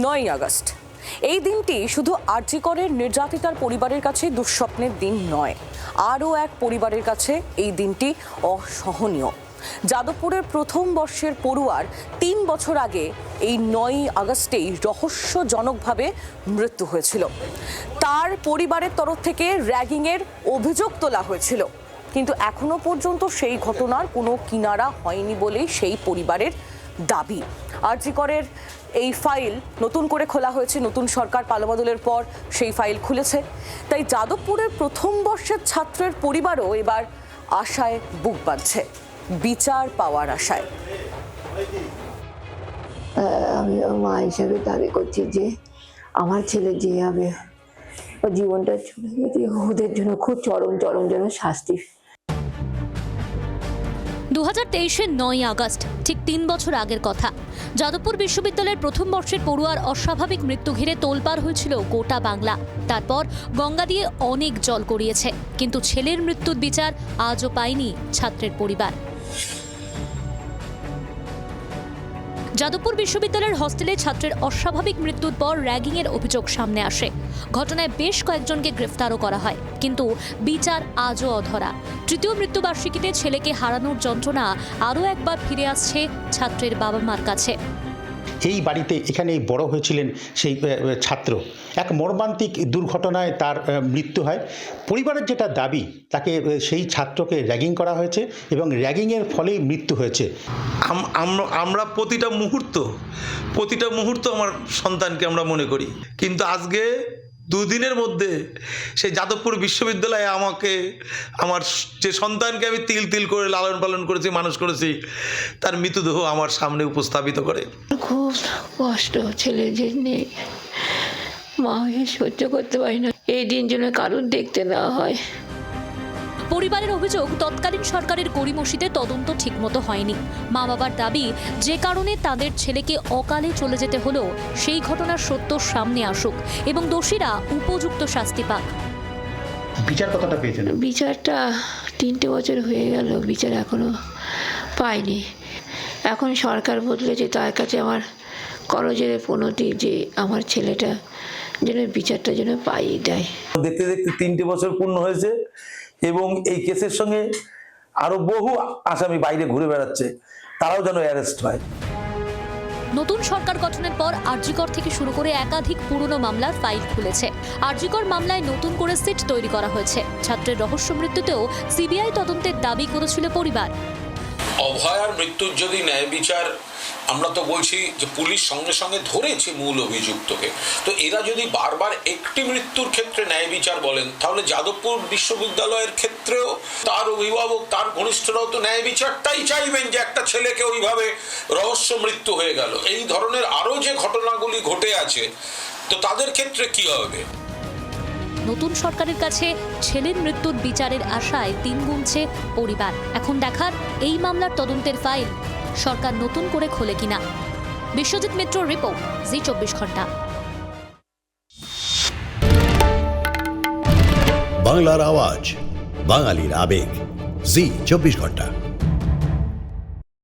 9ই August এই দিনটি শুধু আরজি করের নির্যাতিতার পরিবারের কাছে দুঃস্বপ্নের দিন নয়, আরও এক পরিবারের কাছে এই দিনটি অসহনীয়। যাদবপুরের প্রথম বর্ষের পড়ুয়ার 3 বছর আগে এই 9ই আগস্টেই রহস্যজনকভাবে মৃত্যু হয়েছিল। তার পরিবারের তরফ থেকে র্যাগিংয়ের অভিযোগ তোলা হয়েছিল, কিন্তু এখনো পর্যন্ত সেই ঘটনার কোনো কিনারা হয়নি বলেই সেই পরিবারের দাবি। আরজি করের এই ফাইল নতুন করে খোলা হয়েছে, নতুন সরকার পালাবদলের পর সেই ফাইল খুলেছে। তাই যাদবপুরের প্রথম বর্ষের ছাত্রের পরিবারও এবার আশায় বুক বাঁধছে, বিচার পাওয়ার আশায়। আমি মা হিসাবে দাবি করছি যে আমার ছেলে যেভাবে জীবনটা চলে গেছে, ওদের জন্য খুব চরম যেন শাস্তি। 2023-এর 9ই আগস্ট, ঠিক 3 বছর আগের কথা। যাদবপুর বিশ্ববিদ্যালয়ের প্রথম বর্ষের পড়ুয়ার অস্বাভাবিক মৃত্যু ঘিরে তোলপাড় হয়েছিল গোটা বাংলা। তারপর গঙ্গা দিয়ে অনেক জল গড়িয়েছে, কিন্তু ছেলের মৃত্যুর বিচার আজও পায়নি ছাত্রের পরিবার। যাদবপুর বিশ্ববিদ্যালয়ের হস্টেলে ছাত্রের অস্বাভাবিক মৃত্যুর পর র্যাগিংয়ের অভিযোগ সামনে আসে। ঘটনায় বেশ কয়েকজনকে গ্রেফতারও করা হয়, কিন্তু বিচার আজও অধরা। তৃতীয় মৃত্যুবার্ষিকীতে ছেলেকে হারানোর যন্ত্রণা আরও একবার ফিরে আসছে ছাত্রের বাবা মার কাছে। এই বাড়িতে এখানেই বড় হয়েছিলেন সেই ছাত্র। এক মর্মান্তিক দুর্ঘটনায় তার মৃত্যু হয়। পরিবারের যেটা দাবি, তাকে সেই ছাত্রকে র্যাগিং করা হয়েছে এবং র্যাগিংয়ের ফলেই মৃত্যু হয়েছে। আমরা প্রতিটা মুহূর্ত আমার সন্তানকে আমরা মনে করি, কিন্তু আজকে দুদিনের মধ্যে সেই যাদবপুর বিশ্ববিদ্যালয়ে আমার যে সন্তানকে আমি তিল করে লালন পালন করেছি, মানুষ করেছি, তার মৃতদেহ আমার সামনে উপস্থাপিত করে। খুব কষ্ট, ছেলে যে নেই, মা হয়ে সহ্য করতে পারি না। এই দিন জন্য কারণ দেখতে নেওয়া হয়। পরিবারের অভিযোগ, তৎকালীন সরকারের গড়িমসিতে তদন্ত ঠিকমতো হয়নি। মা বাবার দাবি, যে কারণে তাদের ছেলেকে অকালে চলে যেতে হলো, সেই ঘটনার সত্য সামনে আসুক এবং দোষীরা উপযুক্ত শাস্তি পাক। বিচার কতটা পেয়েছেন? বিচারটা 3টে বছর হয়ে গেল, বিচার এখনো পাইনি। এখন সরকার বদলেছে, তার কাছে আমার করজোড়ে প্রণতি যে আমার ছেলেটা যেন বিচারটা যেন পাইয়ে দেয়। দেখতে 3টে বছর পূর্ণ হয়েছে এবং এই কেসের সঙ্গে আরো বহু আসামি বাইরে ঘুরে বেড়াচ্ছে, তারাও যেন অ্যারেস্ট হয়। নতুন সরকার গঠনের পর আরজিকর থেকে শুরু করে একাধিক পুরনো মামলার ফাইল খুলেছে। আরজিকর মামলায় নতুন করে সিট তৈরি করা হয়েছে। ছাত্রের রহস্য মৃত্যুতেও সিবিআই তদন্তের দাবি করেছিল পরিবার। অভয়ার মৃত্যুর যদি ন্যায় বিচার, আমরা তো বলছি যে পুলিশ সঙ্গে সঙ্গে ধরেছে মূল অভিযুক্তকে, তো এরা যদি বারবার একটি মৃত্যুর ক্ষেত্রে ন্যায় বিচার বলেন, তাহলে যাদবপুর বিশ্ববিদ্যালয়ের ক্ষেত্রেও তার অভিভাবক, তার ঘনিষ্ঠরাও তো ন্যায় বিচারটাই চাইবেন যে একটা ছেলেকে ওইভাবে রহস্য মৃত্যু হয়ে গেল। এই ধরনের আরও যে ঘটনাগুলি ঘটে আছে, তো তাদের ক্ষেত্রে কি হবে? নতুন সরকারের কাছে ছেলের মৃত্যুর বিচারের আশায় দিন গুনছে পরিবার। এখন দেখার এই মামলার তদন্তের ফাইল সরকার নতুন করে খোলে কিনা। বিশ্বজিৎ মিত্রর রিপোর্ট, জি 24 ঘন্টা। বাংলার আওয়াজ, বাঙালির আবেগ, জি 24 ঘন্টা।